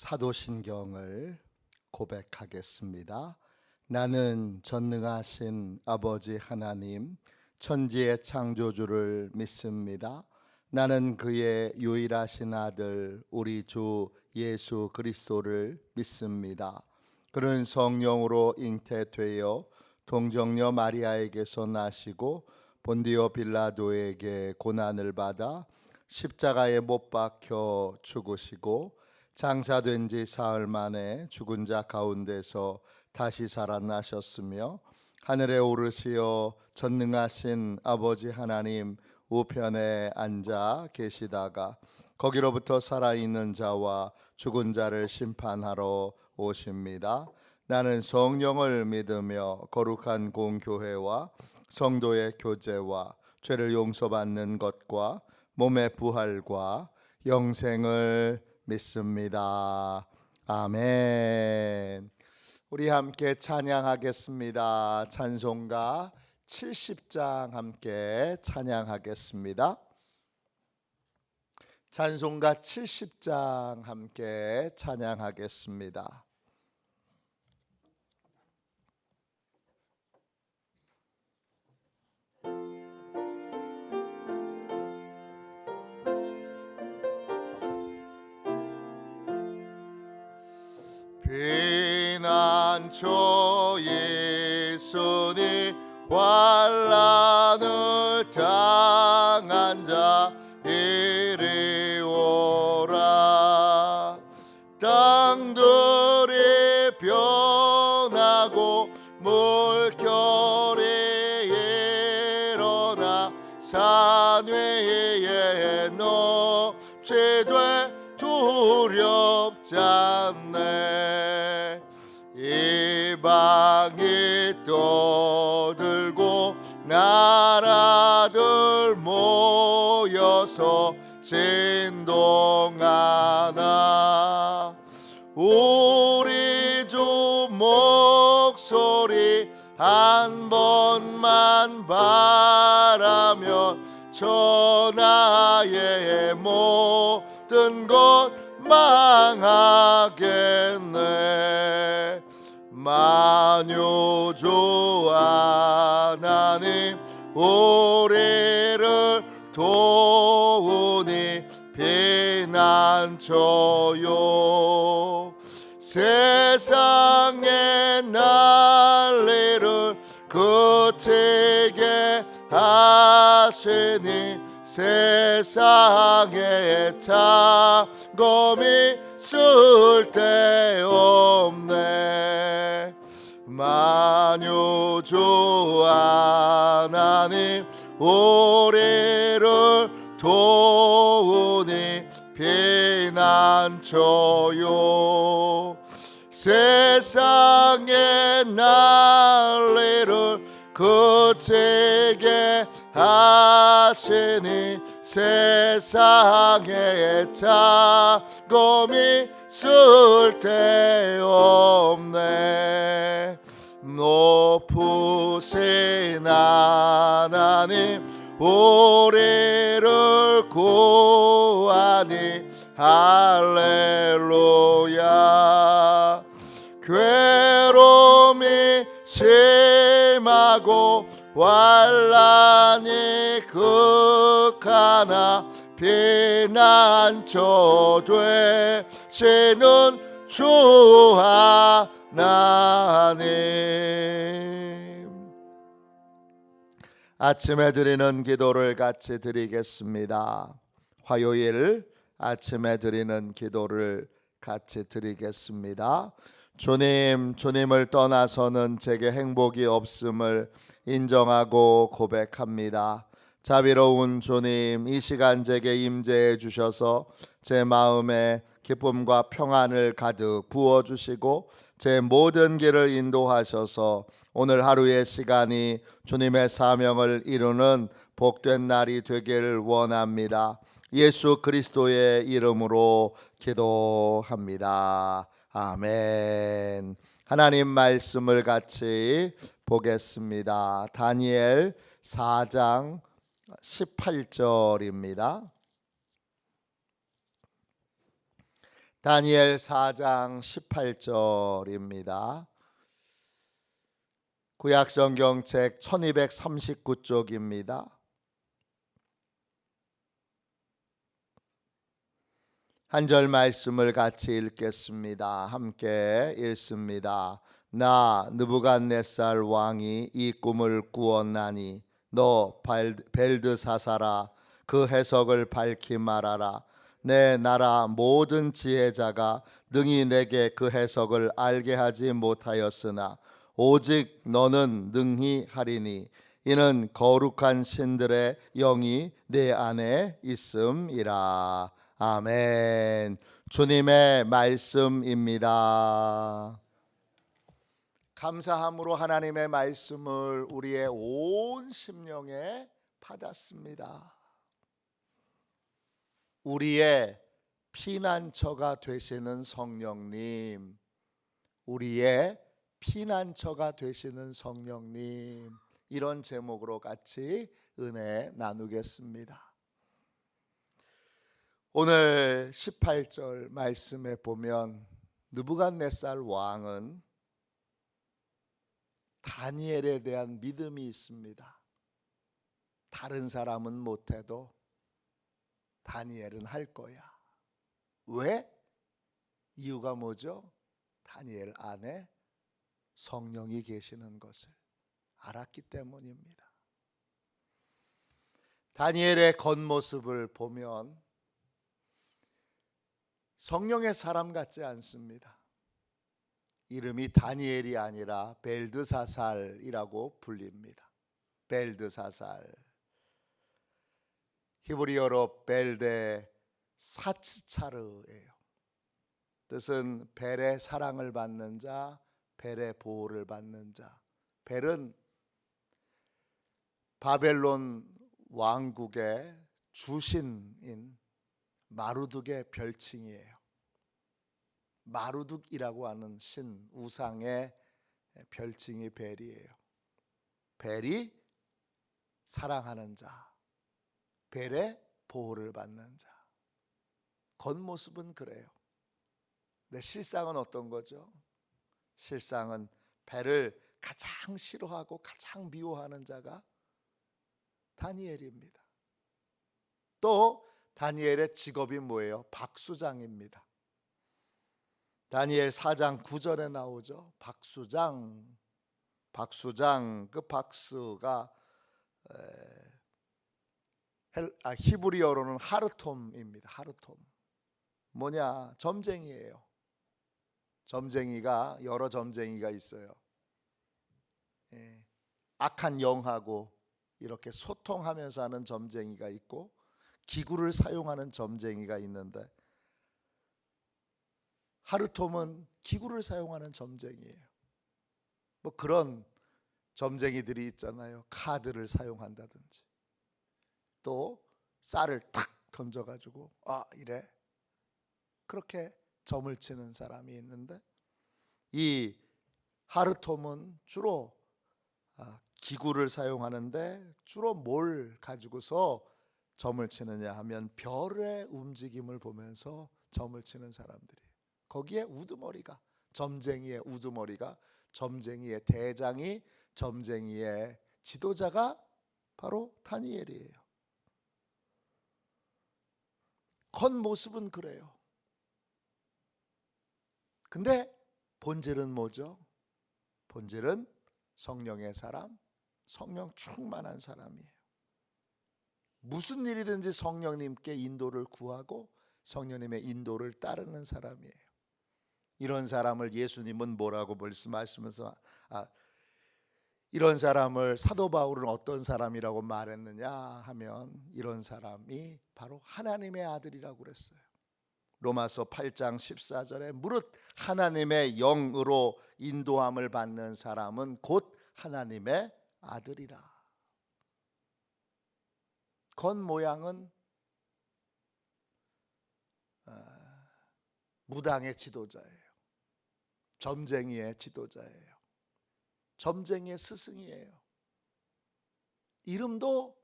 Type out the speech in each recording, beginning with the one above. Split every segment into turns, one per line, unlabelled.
사도신경을 고백하겠습니다. 나는 전능하신 아버지 하나님, 천지의 창조주를 믿습니다. 나는 그의 유일하신 아들 우리 주 예수 그리스도를 믿습니다. 그는 성령으로 잉태되어 동정녀 마리아에게서 나시고 본디오 빌라도에게 고난을 받아 십자가에 못 박혀 죽으시고 장사된 지 사흘 만에 죽은 자 가운데서 다시 살아나셨으며 하늘에 오르시어 전능하신 아버지 하나님 우편에 앉아 계시다가 거기로부터 살아있는 자와 죽은 자를 심판하러 오십니다. 나는 성령을 믿으며 거룩한 공교회와 성도의 교제와 죄를 용서받는 것과 몸의 부활과 영생을 믿습니다. 아멘. 우리 함께 찬양하겠습니다. 찬송가 70장 함께 찬양하겠습니다. 찬송가 70장 함께 찬양하겠습니다. 피난처 예수님 환난을 당한 자 이리 오라. 땅들이 변하고 물결이 일어나 산 위에 높이되 두렵지 않네. 이방이 떠들고 나라들 모여서 진동하나. 우리 주 목소리 한 번만 바라면 천하의 모든 것 망하겠네. 만유주 하나님 우리를 도우니 피난처요. 세상의 난리를 그치게 하시니 세상에 잠검이 쓸데없네. 만유주 하나님 우리를 도우니 피난처요. 세상의 난리를 그치게 하시니 세상에 잠검이 쓸데없네. 높으신 하나님 우리를 구하니 할렐루야. 괴로움이 심하고 환난이 극하나 피난처 되시는 주 하나님. 아침에 드리는 기도를 같이 드리겠습니다. 화요일 아침에 드리는 기도를 같이 드리겠습니다. 주님을 떠나서는 제게 행복이 없음을 인정하고 고백합니다. 자비로운 주님, 이 시간 제게 임재해 주셔서 제 마음에 기쁨과 평안을 가득 부어주시고 제 모든 길을 인도하셔서 오늘 하루의 시간이 주님의 사명을 이루는 복된 날이 되길 원합니다. 예수 그리스도의 이름으로 기도합니다. 아멘. 하나님 말씀을 같이 보겠습니다. 다니엘 4장 18절입니다. 다니엘 4장 18절입니다. 구약성경책 1239쪽입니다. 한 절 말씀을 같이 읽겠습니다. 함께 읽습니다. 나 느부갓네살 왕이 이 꿈을 꾸었나니 너 벨드사사라 그 해석을 밝히 말하라. 내 나라 모든 지혜자가 능히 내게 그 해석을 알게 하지 못하였으나 오직 너는 능히 하리니 이는 거룩한 신들의 영이 내 안에 있음이라. 아멘. 주님의 말씀입니다. 감사함으로 하나님의 말씀을 우리의 온 심령에 받았습니다. 우리의 피난처가 되시는 성령님, 우리의 피난처가 되시는 성령님, 이런 제목으로 같이 은혜 나누겠습니다. 오늘 18절 말씀에 보면 느부갓네살 왕은 다니엘에 대한 믿음이 있습니다. 다른 사람은 못해도 다니엘은 할 거야. 왜? 이유가 뭐죠? 다니엘 안에 성령이 계시는 것을 알았기 때문입니다. 다니엘의 겉모습을 보면 성령의 사람 같지 않습니다. 이름이 다니엘이 아니라 벨드사살이라고 불립니다. 벨드사살. 히브리어로 벨데 사츠차르예요. 뜻은 벨의 사랑을 받는 자, 벨의 보호를 받는 자. 벨은 바벨론 왕국의 주신인 마루둑의 별칭이에요. 마루둑이라고 하는 신 우상의 별칭이 벨이에요. 벨이 사랑하는 자, 벨의 보호를 받는 자. 겉모습은 그래요. 근데 실상은 어떤 거죠? 실상은 벨을 가장 싫어하고 가장 미워하는 자가 다니엘입니다. 또 다니엘의 직업이 뭐예요? 박수장입니다. 다니엘 4장 9절에 나오죠. 박수장. 그 박수가 히브리어로는 하르톰입니다. 하르톰. 뭐냐? 점쟁이에요. 점쟁이가 여러 점쟁이가 있어요. 악한 영하고 이렇게 소통하면서 하는 점쟁이가 있고 기구를 사용하는 점쟁이가 있는데 하르톰은 기구를 사용하는 점쟁이에요. 뭐 그런 점쟁이들이 있잖아요. 카드를 사용한다든지 또 쌀을 탁 던져가지고 이래 그렇게 점을 치는 사람이 있는데 이 하르톰은 주로 기구를 사용하는데 주로 뭘 가지고서 점을 치느냐 하면 별의 움직임을 보면서 점을 치는 사람들이에요. 거기에 우두머리가 점쟁이의 우두머리가 점쟁이의 대장이 점쟁이의 지도자가 바로 다니엘이에요. 겉모습은 그래요. 근데 본질은 뭐죠? 본질은 성령의 사람, 성령 충만한 사람이에요. 무슨 일이든지 성령님께 인도를 구하고 성령님의 인도를 따르는 사람이에요. 이런 사람을 예수님은 뭐라고 말씀하시면서 이런 사람을 사도 바울은 어떤 사람이라고 말했느냐 하면 이런 사람이 바로 하나님의 아들이라고 그랬어요. 로마서 8장 14절에 무릇 하나님의 영으로 인도함을 받는 사람은 곧 하나님의 아들이라. 겉모양은 무당의 지도자예요. 점쟁이의 지도자예요. 점쟁이의 스승이에요. 이름도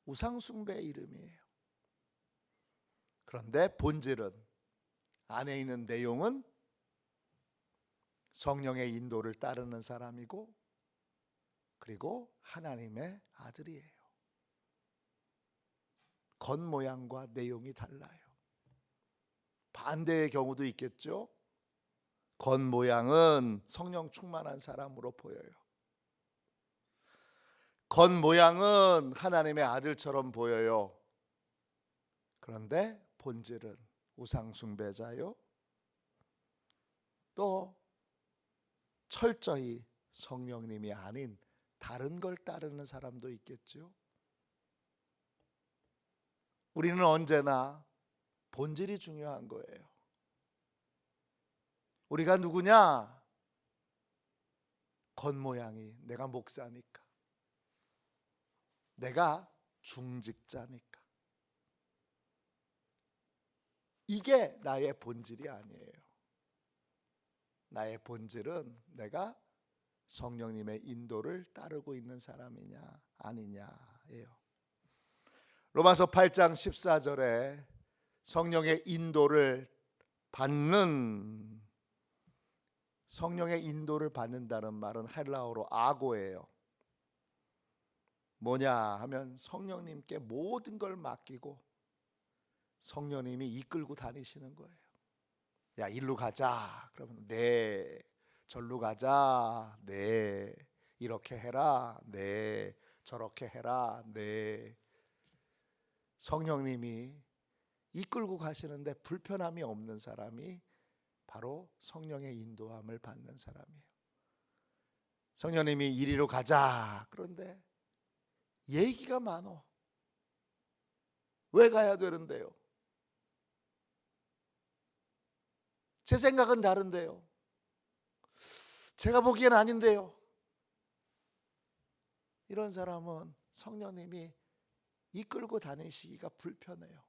우상숭배의 이름이에요. 그런데 본질은 안에 있는 내용은 성령의 인도를 따르는 사람이고, 그리고 하나님의 아들이에요. 겉모양과 내용이 달라요. 반대의 경우도 있겠죠. 겉모양은 성령 충만한 사람으로 보여요. 겉모양은 하나님의 아들처럼 보여요. 그런데 본질은 우상 숭배자요, 또 철저히 성령님이 아닌 다른 걸 따르는 사람도 있겠죠. 우리는 언제나 본질이 중요한 거예요. 우리가 누구냐? 겉모양이 내가 목사니까, 내가 중직자니까, 이게 나의 본질이 아니에요. 나의 본질은 내가 성령님의 인도를 따르고 있는 사람이냐 아니냐예요. 로마서 8장 14절에 성령의 인도를 받는, 성령의 인도를 받는다는 말은 헬라어로 아고예요. 뭐냐 하면 성령님께 모든 걸 맡기고 성령님이 이끌고 다니시는 거예요. 야, 일로 가자. 그러면 네. 절로 가자. 네. 이렇게 해라. 네. 저렇게 해라. 네. 성령님이 이끌고 가시는데 불편함이 없는 사람이 바로 성령의 인도함을 받는 사람이에요. 성령님이 이리로 가자. 그런데 얘기가 많어. 왜 가야 되는데요? 제 생각은 다른데요. 제가 보기엔 아닌데요. 이런 사람은 성령님이 이끌고 다니시기가 불편해요.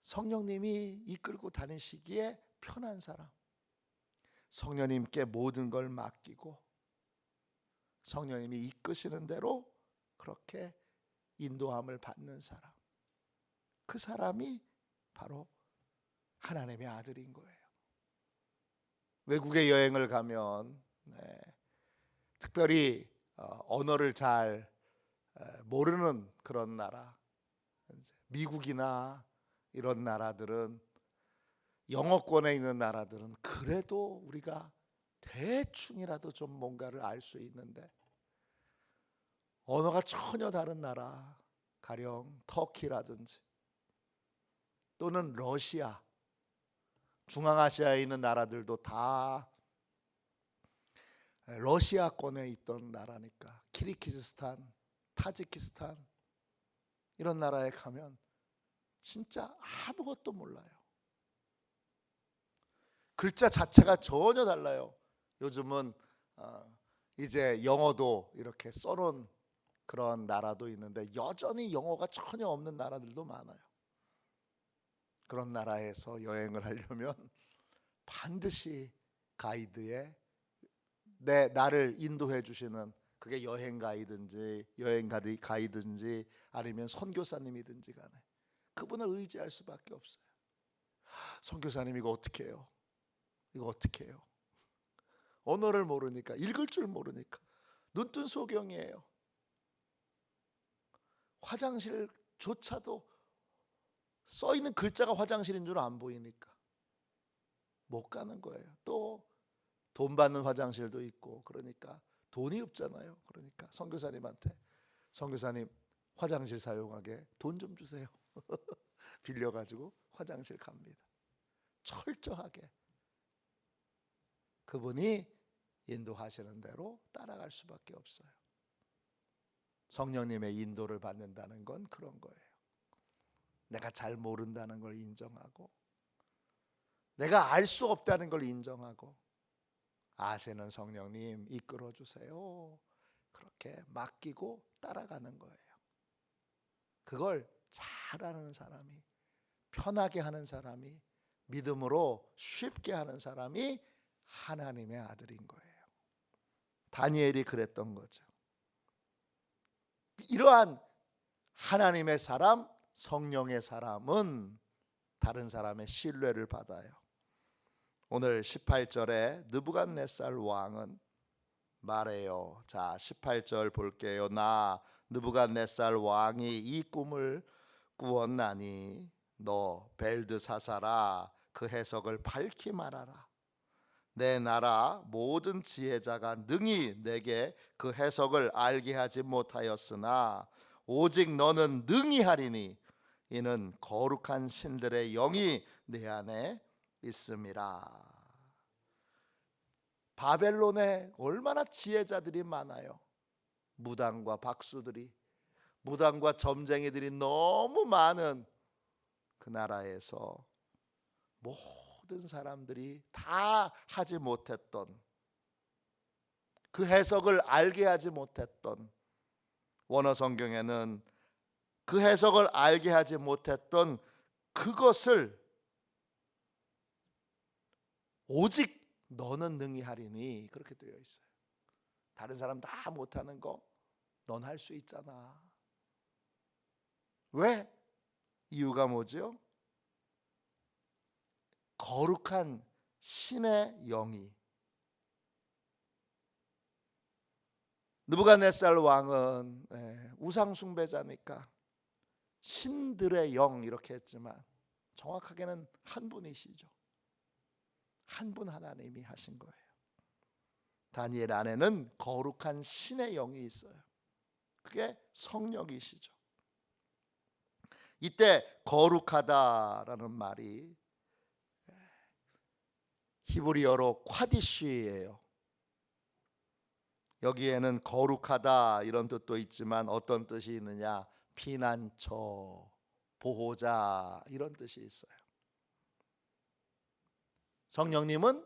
성령님이 이끌고 다니시기에 편한 사람, 성령님께 모든 걸 맡기고 성령님이 이끄시는 대로 그렇게 인도함을 받는 사람, 그 사람이 바로 하나님의 아들인 거예요. 외국에 여행을 가면 특별히 언어를 잘 모르는 그런 나라, 미국이나 이런 나라들은, 영어권에 있는 나라들은 그래도 우리가 대충이라도 좀 뭔가를 알 수 있는데, 언어가 전혀 다른 나라, 가령 터키라든지 또는 러시아, 중앙아시아에 있는 나라들도 다 러시아권에 있던 나라니까, 키르기즈스탄, 타지키스탄 이런 나라에 가면 진짜 아무것도 몰라요. 글자 자체가 전혀 달라요. 요즘은 이제 영어도 이렇게 써놓은 그런 나라도 있는데 여전히 영어가 전혀 없는 나라들도 많아요. 그런 나라에서 여행을 하려면 반드시 가이드에 나를 인도해 주시는, 그게 여행 가이드인지 아니면 선교사님이든지 간에 그분을 의지할 수밖에 없어요. 선교사님 이거 어떻게 해요? 이거 어떻게 해요? 언어를 모르니까, 읽을 줄 모르니까 눈뜬 소경이에요. 화장실조차도 써있는 글자가 화장실인 줄 안 보이니까 못 가는 거예요. 또 돈 받는 화장실도 있고, 그러니까 돈이 없잖아요. 그러니까 선교사님한테, 선교사님 화장실 사용하게 돈 좀 주세요. 빌려가지고 화장실 갑니다. 철저하게 그분이 인도하시는 대로 따라갈 수밖에 없어요. 성령님의 인도를 받는다는 건 그런 거예요. 내가 잘 모른다는 걸 인정하고, 내가 알 수 없다는 걸 인정하고, 아시는 성령님 이끌어 주세요, 그렇게 맡기고 따라가는 거예요. 그걸 잘하는 사람이, 편하게 하는 사람이, 믿음으로 쉽게 하는 사람이 하나님의 아들인 거예요. 다니엘이 그랬던 거죠. 이러한 하나님의 사람, 성령의 사람은 다른 사람의 신뢰를 받아요. 오늘 18절에 느부갓네살 왕은 말해요. 자, 18절 볼게요. 나 느부갓네살 왕이 이 꿈을 꾸었나니 너 벨드사사라 그 해석을 밝히 말하라. 내 나라 모든 지혜자가 능히 내게 그 해석을 알게 하지 못하였으나 오직 너는 능히 하리니 이는 거룩한 신들의 영이 내 안에 있음이라. 바벨론에 얼마나 지혜자들이 많아요. 무당과 박수들이, 무당과 점쟁이들이 너무 많은 그 나라에서 모든 사람들이 다 하지 못했던, 그 해석을 알게 하지 못했던, 원어 성경에는 그 해석을 알게 하지 못했던 그것을 오직 너는 능히 하리니 그렇게 되어 있어요. 다른 사람 다 못하는 거 넌 할 수 있잖아. 왜? 이유가 뭐죠? 거룩한 신의 영이, 느부갓네살 왕은 우상 숭배자니까 신들의 영 이렇게 했지만 정확하게는 한 분이시죠. 한 분 하나님이 하신 거예요. 다니엘 안에는 거룩한 신의 영이 있어요. 그게 성령이시죠. 이때 거룩하다라는 말이 히브리어로 콰디쉬예요. 여기에는 거룩하다 이런 뜻도 있지만 어떤 뜻이 있느냐? 피난처, 보호자 이런 뜻이 있어요. 성령님은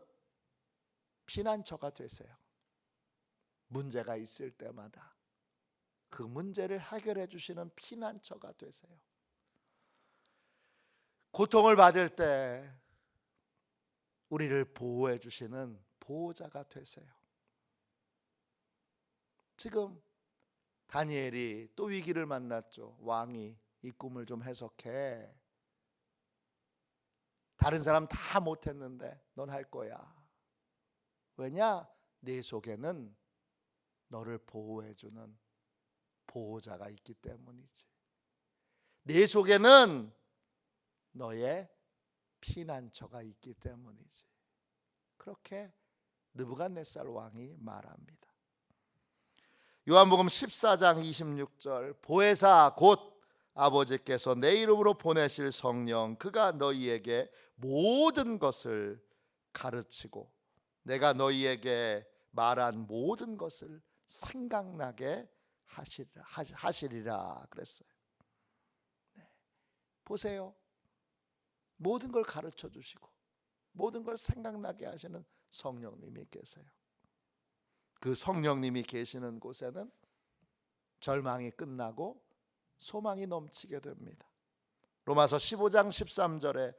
피난처가 되세요. 문제가 있을 때마다 그 문제를 해결해 주시는 피난처가 되세요. 고통을 받을 때 우리를 보호해 주시는 보호자가 되세요. 지금 다니엘이 또 위기를 만났죠. 왕이 이 꿈을 좀 해석해. 다른 사람 다 못했는데 넌 할 거야. 왜냐? 내 속에는 너를 보호해주는 보호자가 있기 때문이지. 내 속에는 너의 피난처가 있기 때문이지. 그렇게 느부갓네살 왕이 말합니다. 요한복음 14장 26절 보혜사 곧 아버지께서 내 이름으로 보내실 성령 그가 너희에게 모든 것을 가르치고 내가 너희에게 말한 모든 것을 생각나게 하시리라 그랬어요. 보세요. 모든 걸 가르쳐 주시고 모든 걸 생각나게 하시는 성령님이 계세요. 그 성령님이 계시는 곳에는 절망이 끝나고 소망이 넘치게 됩니다. 로마서 15장 13절에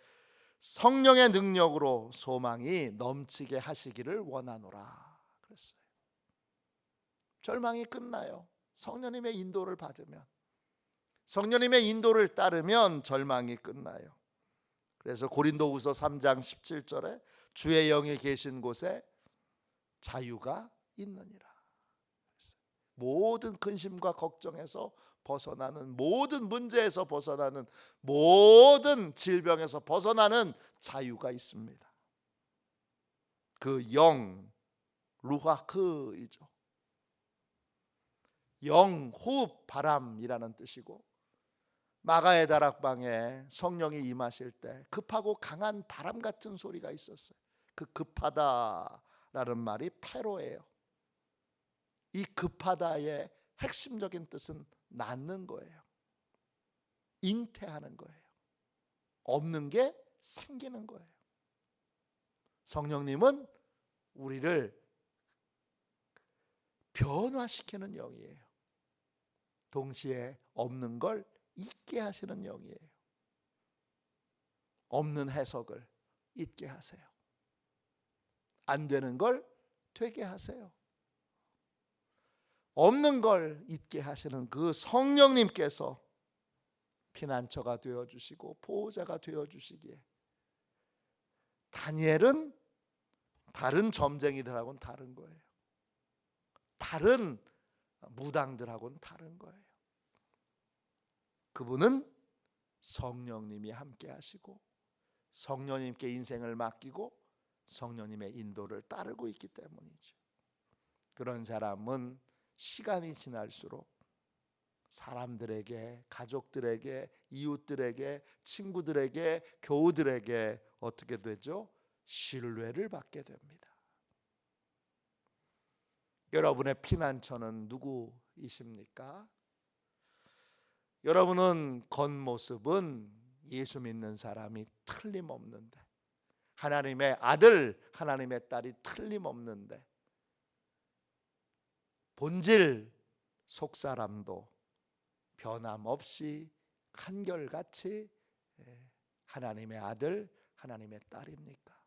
성령의 능력으로 소망이 넘치게 하시기를 원하노라 그랬어요. 절망이 끝나요. 성령님의 인도를 받으면, 성령님의 인도를 따르면 절망이 끝나요. 그래서 고린도후서 3장 17절에 주의 영이 계신 곳에 자유가 있느니라. 모든 근심과 걱정에서 벗어나는, 모든 문제에서 벗어나는, 모든 질병에서 벗어나는 자유가 있습니다. 그 영, 루하크이죠. 영, 호흡, 바람이라는 뜻이고, 마가의 다락방에 성령이 임하실 때 급하고 강한 바람 같은 소리가 있었어요. 그 급하다라는 말이 페로예요. 이 급하다의 핵심적인 뜻은 낳는 거예요. 잉태하는 거예요. 없는 게 생기는 거예요. 성령님은 우리를 변화시키는 영이에요. 동시에 없는 걸 있게 하시는 영이에요. 없는 해석을 있게 하세요. 안 되는 걸 되게 하세요. 없는 걸 있게 하시는 그 성령님께서 피난처가 되어주시고 보호자가 되어주시기에 다니엘은 다른 점쟁이들하고는 다른 거예요. 다른 무당들하고는 다른 거예요. 그분은 성령님이 함께 하시고 성령님께 인생을 맡기고 성령님의 인도를 따르고 있기 때문이죠. 그런 사람은 시간이 지날수록 사람들에게, 가족들에게, 이웃들에게, 친구들에게, 교우들에게 어떻게 되죠? 신뢰를 받게 됩니다. 여러분의 피난처는 누구이십니까? 여러분은 겉모습은 예수 믿는 사람이 틀림없는데, 하나님의 아들, 하나님의 딸이 틀림없는데, 본질 속사람도 변함없이 한결같이 하나님의 아들, 하나님의 딸입니까?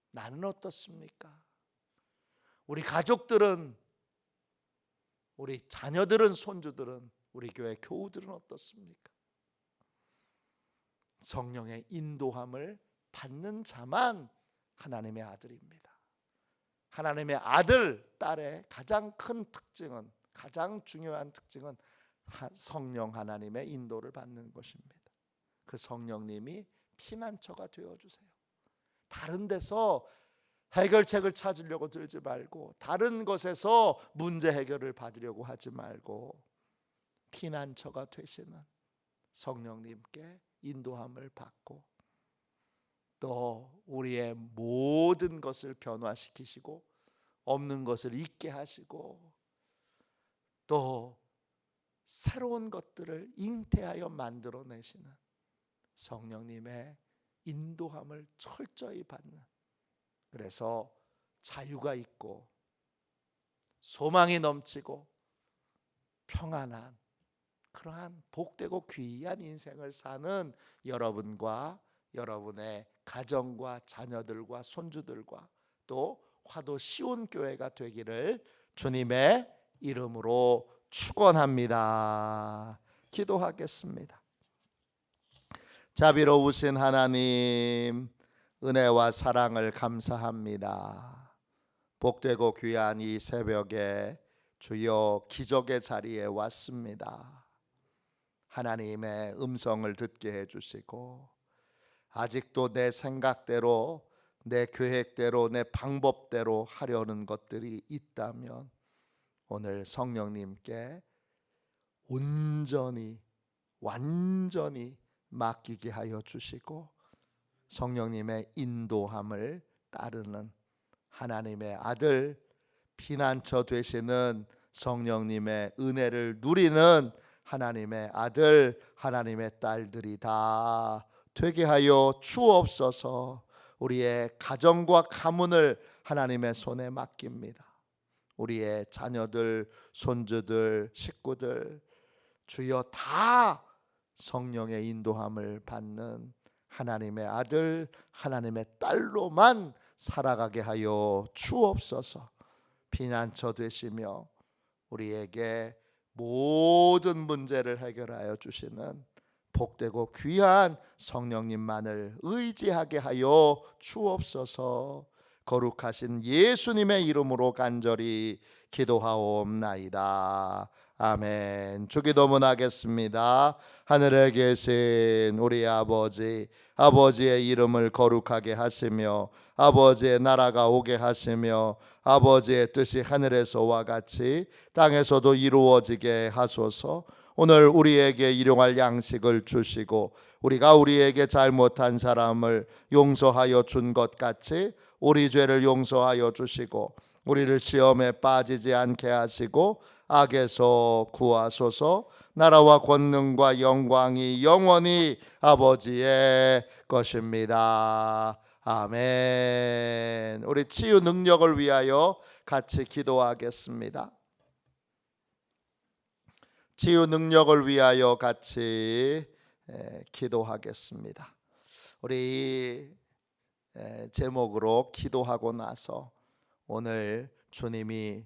나는 어떻습니까? 우리 가족들은, 우리 자녀들은, 손주들은, 우리 교회 교우들은 어떻습니까? 성령의 인도함을 받는 자만 하나님의 아들입니다. 하나님의 아들, 딸의 가장 큰 특징은, 가장 중요한 특징은 성령 하나님의 인도를 받는 것입니다. 그 성령님이 피난처가 되어주세요. 다른 데서 해결책을 찾으려고 들지 말고, 다른 것에서 문제 해결을 받으려고 하지 말고, 피난처가 되시는 성령님께 인도함을 받고, 또 우리의 모든 것을 변화시키시고 없는 것을 있게 하시고 또 새로운 것들을 잉태하여 만들어내시는 성령님의 인도함을 철저히 받는, 그래서 자유가 있고 소망이 넘치고 평안한 그러한 복되고 귀한 인생을 사는 여러분과 여러분의 가정과 자녀들과 손주들과 또 화도 시온 교회가 되기를 주님의 이름으로 축원합니다. 기도하겠습니다. 자비로우신 하나님, 은혜와 사랑을 감사합니다. 복되고 귀한 이 새벽에 주여 기적의 자리에 왔습니다. 하나님의 음성을 듣게 해주시고, 아직도 내 생각대로, 내 계획대로, 내 방법대로 하려는 것들이 있다면 오늘 성령님께 온전히 완전히 맡기게 하여 주시고, 성령님의 인도함을 따르는 하나님의 아들, 피난처 되시는 성령님의 은혜를 누리는 하나님의 아들, 하나님의 딸들이 다 되게 하여 주옵소서. 우리의 가정과 가문을 하나님의 손에 맡깁니다. 우리의 자녀들, 손주들, 식구들 주여 다 성령의 인도함을 받는 하나님의 아들, 하나님의 딸로만 살아가게 하여 주옵소서. 피난처 되시며 우리에게 모든 문제를 해결하여 주시는 복되고 귀한 성령님만을 의지하게 하여 주옵소서. 거룩하신 예수님의 이름으로 간절히 기도하옵나이다. 아멘. 주기도문하겠습니다. 하늘에 계신 우리 아버지, 아버지의 이름을 거룩하게 하시며 아버지의 나라가 오게 하시며 아버지의 뜻이 하늘에서와 같이 땅에서도 이루어지게 하소서. 오늘 우리에게 일용할 양식을 주시고 우리가 우리에게 잘못한 사람을 용서하여 준 것 같이 우리 죄를 용서하여 주시고 우리를 시험에 빠지지 않게 하시고 악에서 구하소서. 나라와 권능과 영광이 영원히 아버지의 것입니다. 아멘. 우리 치유 능력을 위하여 같이 기도하겠습니다. 치유 능력을 위하여 같이 기도하겠습니다. 우리 제목으로 기도하고 나서 오늘 주님이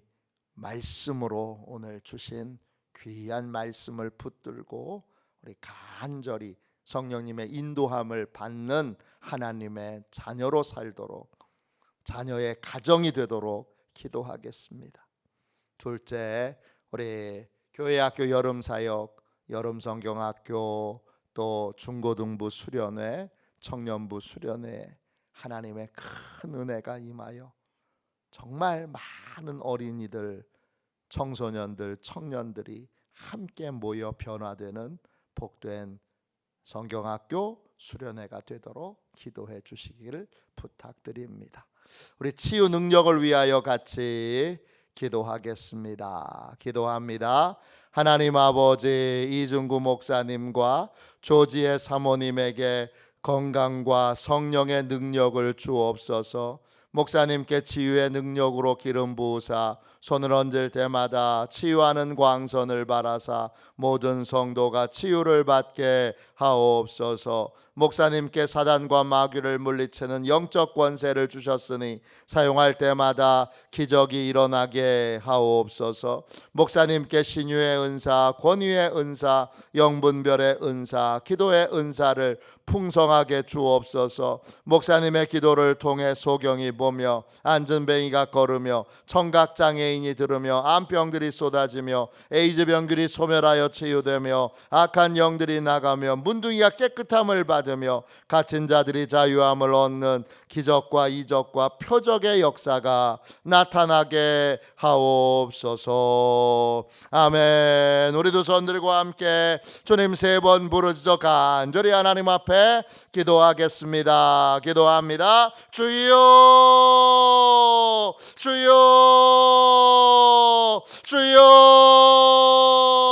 말씀으로 오늘 주신 귀한 말씀을 붙들고 우리 간절히 성령님의 인도함을 받는 하나님의 자녀로 살도록, 자녀의 가정이 되도록 기도하겠습니다. 둘째, 우리 교회학교 여름사역, 여름성경학교, 또 중고등부 수련회, 청년부 수련회 하나님의 큰 은혜가 임하여 정말 많은 어린이들, 청소년들, 청년들이 함께 모여 변화되는 복된 성경학교 수련회가 되도록 기도해 주시기를 부탁드립니다. 우리 치유 능력을 위하여 같이 기도하겠습니다. 기도합니다. 하나님 아버지, 이중구 목사님과 조지혜 사모님에게 건강과 성령의 능력을 주옵소서. 목사님께 치유의 능력으로 기름 부으사 손을 얹을 때마다 치유하는 광선을 바라사 모든 성도가 치유를 받게 하옵소서. 목사님께 사단과 마귀를 물리치는 영적 권세를 주셨으니 사용할 때마다 기적이 일어나게 하옵소서. 목사님께 신유의 은사, 권위의 은사, 영분별의 은사, 기도의 은사를 풍성하게 주옵소서. 목사님의 기도를 통해 소경이 보며 안전뱅이가 걸으며 청각장애인이 들으며 암병들이 쏟아지며 에이즈 병들이 소멸하여 치유되며 악한 영들이 나가며 문둥이가 깨끗함을 받으며 갇힌 자들이 자유함을 얻는 기적과 이적과 표적의 역사가 나타나게 하옵소서. 아멘. 우리도 손들고 함께 주님 3번 부르짖어 간절히 하나님 앞에 기도하겠습니다. 기도합니다. 주여, 주여, 주여.